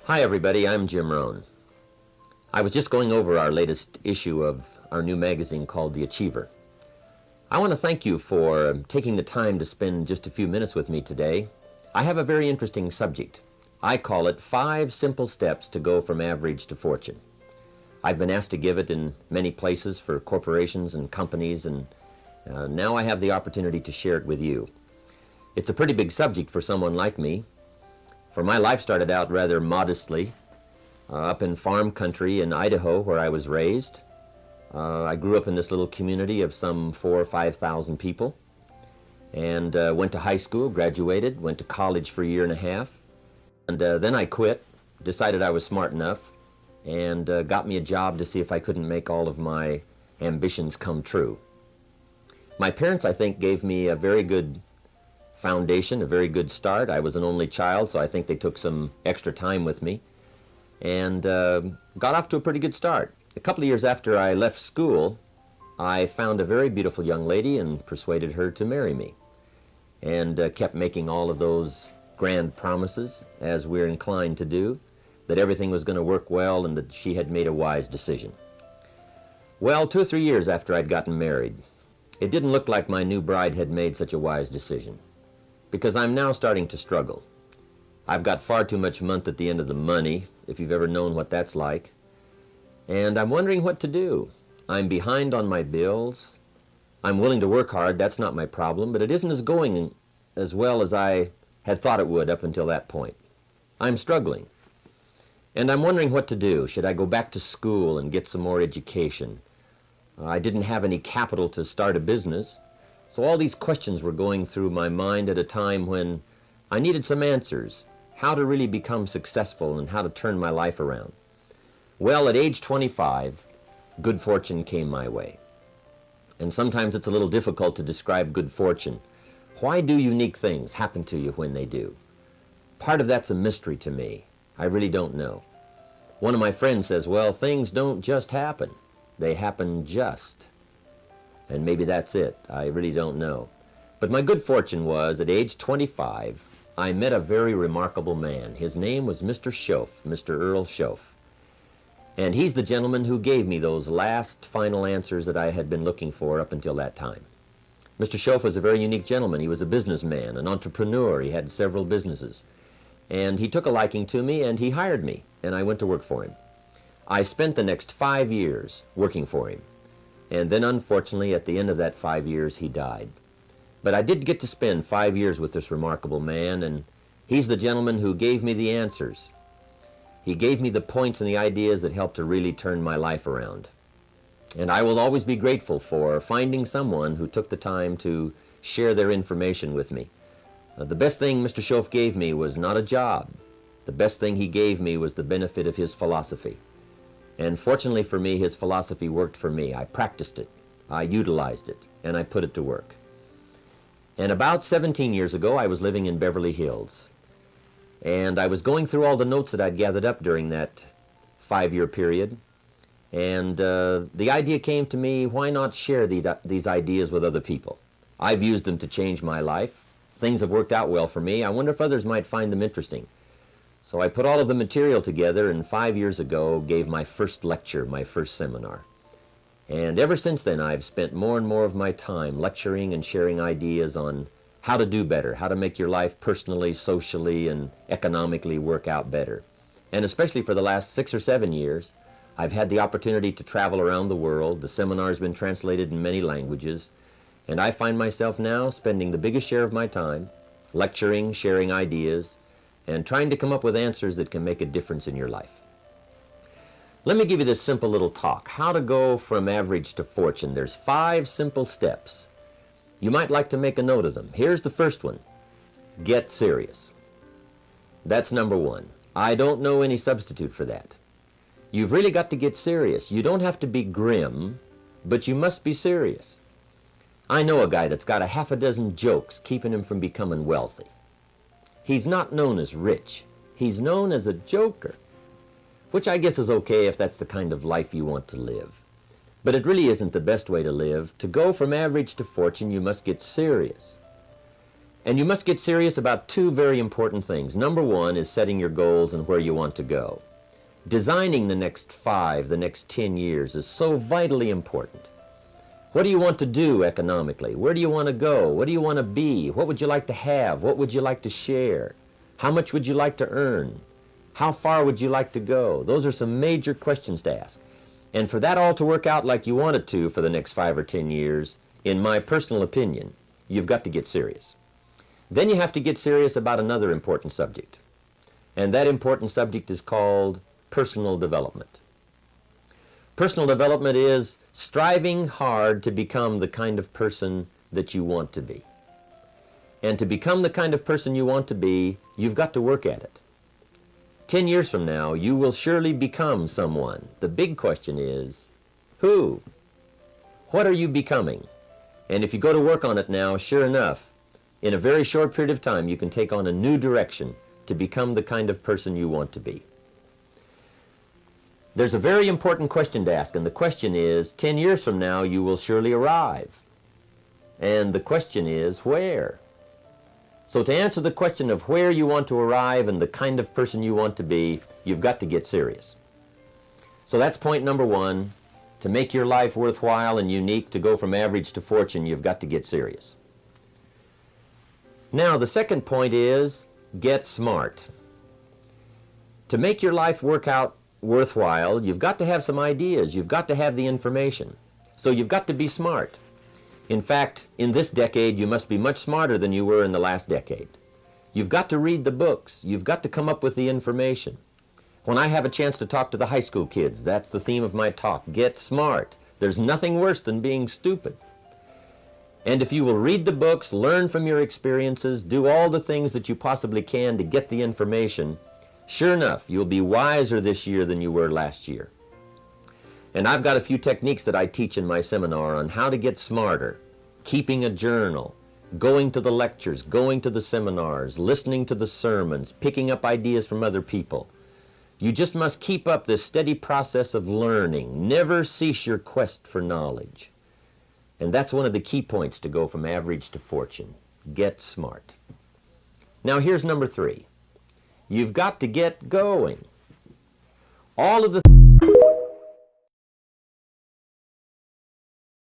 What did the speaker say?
Hi everybody, I'm Jim Rohn. I was just going over our latest issue of our new magazine called The Achiever. I want to thank you for taking the time to spend just a few minutes with me today. I have a very interesting subject. I call it 5 Simple Steps to Go from Average to Fortune. I've been asked to give it in many places for corporations and companies, and now I have the opportunity to share it with you. It's a pretty big subject for someone like me. For my life started out rather modestly, up in farm country in Idaho where I was raised. I grew up in this little community of some 4,000 or 5,000 people, and went to high school, graduated, went to college for a year and a half, and then I quit, decided I was smart enough, and got me a job to see if I couldn't make all of my ambitions come true. My parents, I think, gave me a very good foundation, a very good start. I was an only child, so I think they took some extra time with me and got off to a pretty good start. A couple of years after I left school, I found a very beautiful young lady and persuaded her to marry me, and kept making all of those grand promises, as we're inclined to do, that everything was going to work well and that she had made a wise decision. Well, 2 or 3 years after I'd gotten married, it didn't look like my new bride had made such a wise decision, because I'm now starting to struggle. I've got far too much month at the end of the money, if you've ever known what that's like, and I'm wondering what to do. I'm behind on my bills. I'm willing to work hard, that's not my problem, but it isn't going as well as I had thought it would up until that point. I'm struggling, and I'm wondering what to do. Should I go back to school and get some more education? I didn't have any capital to start a business. So all these questions were going through my mind at a time when I needed some answers, how to really become successful and how to turn my life around. Well, at age 25, good fortune came my way. And sometimes it's a little difficult to describe good fortune. Why do unique things happen to you when they do? Part of that's a mystery to me. I really don't know. One of my friends says, well, things don't just happen. They happen just. And maybe that's it. I really don't know. But my good fortune was, at age 25, I met a very remarkable man. His name was Mr. Schoaf, Mr. Earl Schoaf. And he's the gentleman who gave me those last final answers that I had been looking for up until that time. Mr. Schoaf was a very unique gentleman. He was a businessman, an entrepreneur. He had several businesses. And he took a liking to me, and he hired me, and I went to work for him. I spent the next 5 years working for him. And then, unfortunately, at the end of that 5 years, he died. But I did get to spend 5 years with this remarkable man, and he's the gentleman who gave me the answers. He gave me the points and the ideas that helped to really turn my life around. And I will always be grateful for finding someone who took the time to share their information with me. The best thing Mr. Schoaf gave me was not a job. The best thing he gave me was the benefit of his philosophy. And fortunately for me, his philosophy worked for me. I practiced it, I utilized it, and I put it to work. And about 17 years ago, I was living in Beverly Hills. And I was going through all the notes that I'd gathered up during that 5-year period. And the idea came to me, why not share these ideas with other people? I've used them to change my life. Things have worked out well for me. I wonder if others might find them interesting. So I put all of the material together, and 5 years ago gave my first lecture, my first seminar. And ever since then, I've spent more and more of my time lecturing and sharing ideas on how to do better, how to make your life personally, socially, and economically work out better. And especially for the last 6 or 7 years, I've had the opportunity to travel around the world. The seminar's been translated in many languages, and I find myself now spending the biggest share of my time lecturing, sharing ideas, and trying to come up with answers that can make a difference in your life. Let me give you this simple little talk, how to go from average to fortune. There's 5 simple steps. You might like to make a note of them. Here's the first one. Get serious. That's number 1. I don't know any substitute for that. You've really got to get serious. You don't have to be grim, but you must be serious. I know a guy that's got a half a dozen jokes keeping him from becoming wealthy. He's not known as rich. He's known as a joker, which I guess is okay if that's the kind of life you want to live. But it really isn't the best way to live. To go from average to fortune, you must get serious. And you must get serious about two very important things. Number one is setting your goals and where you want to go. Designing the next 5, the next 10 years is so vitally important. What do you want to do economically? Where do you want to go? What do you want to be? What would you like to have? What would you like to share? How much would you like to earn? How far would you like to go? Those are some major questions to ask. And for that all to work out like you want it to for the next 5 or 10 years, in my personal opinion, you've got to get serious. Then you have to get serious about another important subject. And that important subject is called personal development. Personal development is striving hard to become the kind of person that you want to be. And to become the kind of person you want to be, you've got to work at it. 10 years from now, you will surely become someone. The big question is, who? What are you becoming? And if you go to work on it now, sure enough, in a very short period of time, you can take on a new direction to become the kind of person you want to be. There's a very important question to ask, and the question is, 10 years from now, you will surely arrive. And the question is, where? So to answer the question of where you want to arrive and the kind of person you want to be, you've got to get serious. So that's point number one. To make your life worthwhile and unique, to go from average to fortune, you've got to get serious. Now, the second point is, get smart. To make your life work out worthwhile, you've got to have some ideas. You've got to have the information. So you've got to be smart. In fact, in this decade, you must be much smarter than you were in the last decade. You've got to read the books. You've got to come up with the information. When I have a chance to talk to the high school kids, that's the theme of my talk. Get smart. There's nothing worse than being stupid. And if you will read the books, learn from your experiences, do all the things that you possibly can to get the information, sure enough, you'll be wiser this year than you were last year. And I've got a few techniques that I teach in my seminar on how to get smarter, keeping a journal, going to the lectures, going to the seminars, listening to the sermons, picking up ideas from other people. You just must keep up this steady process of learning. Never cease your quest for knowledge. And that's one of the key points to go from average to fortune. Get smart. Now here's number 3. You've got to get going. All of the